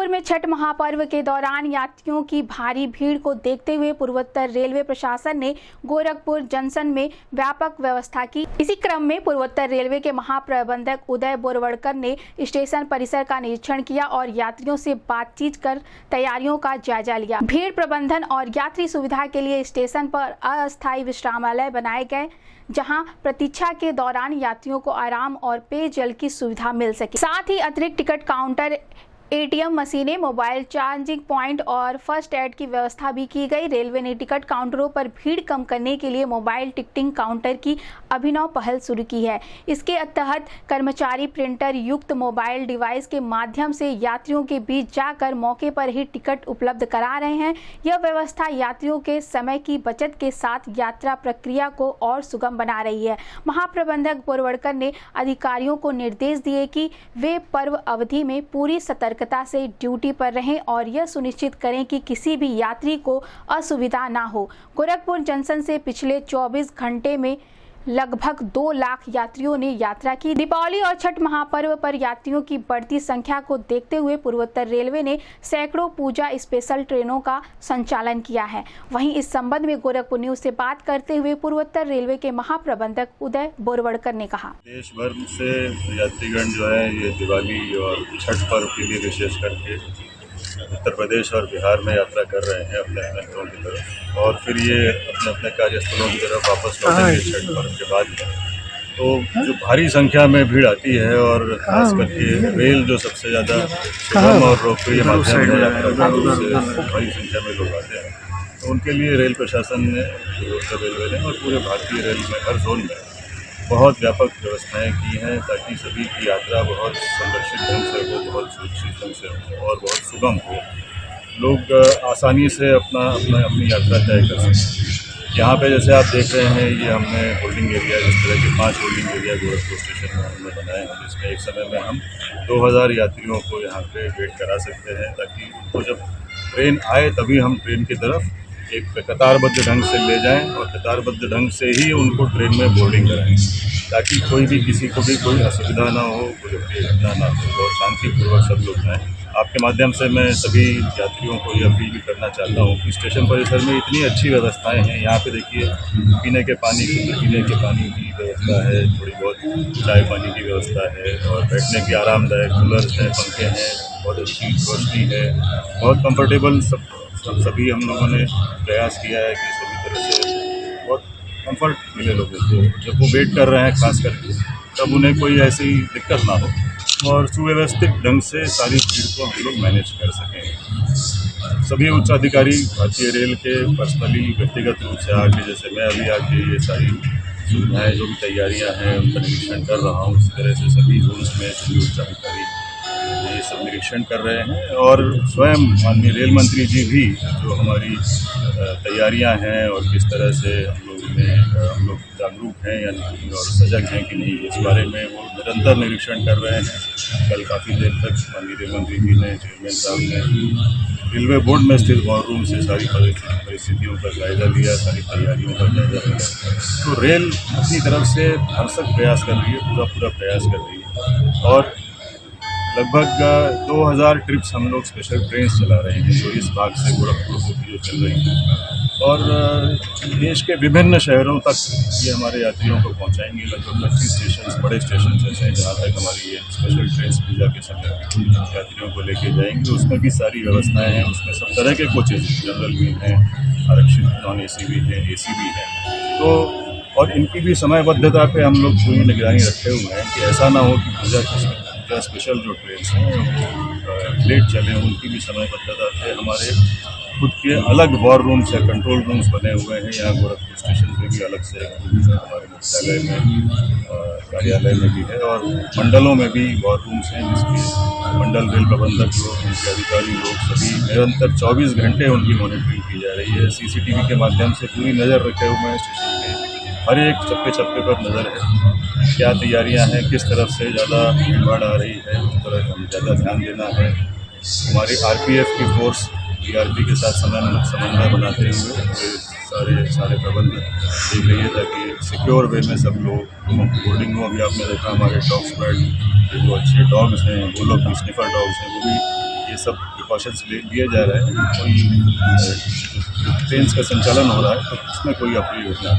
गोरखपुर में छठ महापर्व के दौरान यात्रियों की भारी भीड़ को देखते हुए पूर्वोत्तर रेलवे प्रशासन ने गोरखपुर जंक्शन में व्यापक व्यवस्था की। इसी क्रम में पूर्वोत्तर रेलवे के महाप्रबंधक उदय बोरवड़कर ने स्टेशन परिसर का निरीक्षण किया और यात्रियों से बातचीत कर तैयारियों का जायजा लिया। भीड़ प्रबंधन और यात्री सुविधा के लिए स्टेशन पर अस्थायी विश्रामालय बनाए गए, जहां प्रतीक्षा के दौरान यात्रियों को आराम और पेयजल की सुविधा मिल सके। साथ ही अतिरिक्त टिकट काउंटर, एटीएम मशीनें, मोबाइल चार्जिंग पॉइंट और फर्स्ट एड की व्यवस्था भी की गई। रेलवे ने टिकट काउंटरों पर भीड़ कम करने के लिए मोबाइल टिकटिंग काउंटर की अभिनव पहल शुरू की है। इसके तहत कर्मचारी प्रिंटर युक्त मोबाइल डिवाइस के माध्यम से यात्रियों के बीच जाकर मौके पर ही टिकट उपलब्ध करा रहे हैं। यह व्यवस्था यात्रियों के समय की बचत के साथ यात्रा प्रक्रिया को और सुगम बना रही है। महाप्रबंधक बोरवड़कर ने अधिकारियों को निर्देश दिए कि वे पर्व अवधि में पूरी सतर्कता से ड्यूटी पर रहें और यह सुनिश्चित करें कि किसी भी यात्री को असुविधा ना हो। गोरखपुर जंक्शन से पिछले 24 घंटे में लगभग 2 लाख यात्रियों ने यात्रा की। दीपावली और छठ महापर्व पर यात्रियों की बढ़ती संख्या को देखते हुए पूर्वोत्तर रेलवे ने सैकड़ों पूजा स्पेशल ट्रेनों का संचालन किया है। वहीं इस संबंध में गोरखपुर न्यूज से बात करते हुए पूर्वोत्तर रेलवे के महाप्रबंधक उदय बोरवड़कर ने कहा, देश भर से यात्रीगण जो है ये दिवाली और छठ पर्व के लिए विशेष करके उत्तर प्रदेश और बिहार में यात्रा कर रहे हैं अपने अपने घरों की तरफ, और फिर ये अपने अपने कार्यस्थलों की तरफ वापस लौटेंगे छठ पर्व के बाद। तो जो भारी संख्या में भीड़ आती है और खास करके रेल जो सबसे ज़्यादा सुगम और लोकप्रिय माध्यम है यात्रा का, उससे भारी संख्या में लोग आते हैं। तो उनके लिए रेल प्रशासन ने, उत्तर रेलवे ने और पूरे भारतीय रेल में हर जोन में बहुत व्यापक व्यवस्थाएं की हैं ताकि सभी की यात्रा बहुत संरक्षित ढंग से हो, बहुत सुरक्षित ढंग से हो और बहुत सुगम हो। लोग आसानी से अपनी यात्रा तय कर सकें। यहाँ पे जैसे आप देख रहे हैं, ये हमने होल्डिंग एरिया, इस तरह के 5 होल्डिंग एरिया गोरखपुर स्टेशन में हमने बनाए हैं, जिसमें एक समय में हम 2000 यात्रियों को यहाँ पे वेट करा सकते हैं, ताकि उनको जब ट्रेन आए तभी हम ट्रेन की तरफ एक कतारबद्ध ढंग से ले जाएं और कतारबद्ध ढंग से ही उनको ट्रेन में बोर्डिंग कराएं, ताकि कोई भी किसी को भी कोई असुविधा ना हो, कोई घटना ना हो और शांतिपूर्वक सब लोग जाएँ। आपके माध्यम से मैं सभी यात्रियों को ये अपील भी करना चाहता हूँ कि स्टेशन परिसर में इतनी अच्छी व्यवस्थाएं हैं। यहाँ पे देखिए, पीने के पानी की व्यवस्था है, थोड़ी बहुत चाय पानी की व्यवस्था है और बैठने की आरामदायक कूलर्स हैं, पंखे हैं, बहुत अच्छी रोशनी है, बहुत कंफर्टेबल सभी हम लोगों ने प्रयास किया है कि सभी तरह से बहुत कंफर्ट मिले लोगों को जब वो वेट कर रहे हैं, खास करके तब उन्हें कोई ऐसी दिक्कत ना हो और सुव्यवस्थित ढंग से सारी भीड़ को हम लोग मैनेज कर सकें। सभी उच्च अधिकारी भारतीय रेल के पर्सनली व्यक्तिगत रूप से आके, जैसे मैं अभी आके ये सारी सुविधाएँ जो भी तैयारियाँ हैं उनका निरीक्षण कर रहा हूँ, इस तरह से सभी जोन्स में सभी उच्च अधिकारी ये सब निरीक्षण कर रहे हैं और स्वयं माननीय रेल मंत्री जी भी जो हमारी तैयारियां हैं और किस तरह से हम लोग जागरूक हैं या नहीं और सजग हैं कि नहीं, इस बारे में वो निरंतर निरीक्षण कर रहे हैं। कल काफ़ी देर तक माननीय रेल मंत्री जी ने, चेयरमैन साहब ने रेलवे बोर्ड में स्थित वॉर रूम से सारी परिस्थितियों का जायजा लिया, सारी तैयारियों का जायजा लिया। तो रेल अपनी तरफ से भरसक प्रयास कर रही है, पूरा प्रयास कर रही है और लगभग 2000 ट्रिप्स हम लोग स्पेशल ट्रेन चला रहे हैं जो इस भाग से गोरखपुर होती जो चल रही हैं और देश के विभिन्न शहरों तक ये हमारे यात्रियों को पहुंचाएंगे। लगभग 25 स्टेशन, बड़े स्टेशन ऐसे हैं जहाँ तक हमारी ये स्पेशल ट्रेन पूजा के समय यात्रियों को लेके जाएंगे। उसमें भी सारी व्यवस्थाएँ हैं, उसमें सब तरह के कोचेज, जनरल भी हैं, आरक्षित नॉन AC भी हैं, AC भी हैं। तो और इनकी भी समयबद्धता पे हम लोग पूरी निगरानी रखे हुए हैं कि ऐसा ना हो कि पूजा स्पेशल जो ट्रेन हैं वो लेट चले। उनकी भी समयबद्धता पे हमारे खुद के अलग वॉर रूम्स या कंट्रोल रूम्स बने हुए हैं। यहाँ गोरखपुर स्टेशन पे भी अलग से हमारे मुख्यालय में, कार्यालय में भी है और मंडलों में भी वॉर रूम्स हैं, जिसके मंडल रेल प्रबंधक लोग, उनके अधिकारी लोग सभी निरंतर 24 घंटे उनकी मॉनिटरिंग की जा रही है। CCTV के माध्यम से पूरी नज़र रखे हुए हैं, स्टेशन के हर एक चप्पे पर नज़र है, क्या तैयारियां हैं, किस तरफ से ज़्यादा भीड़ आ रही है, उस तरफ हमें ज़्यादा ध्यान देना है। हमारी RPF की फोर्स DRP के साथ समन्वय बनाते हुए सारे प्रबंध देख रही है ताकि सिक्योर वे में सब लोग बोर्डिंग को भी आपने देखा, हमारे डॉग स्क्वाड जो अच्छे डॉग्स हैं, वो लोग भी स्निफर डॉग्स हैं, वो भी ये सब प्रिकॉशंस लिए जा रहे हैं। कोई ट्रेन का संचालन हो रहा है तो उसमें कोई अप्रिय घटना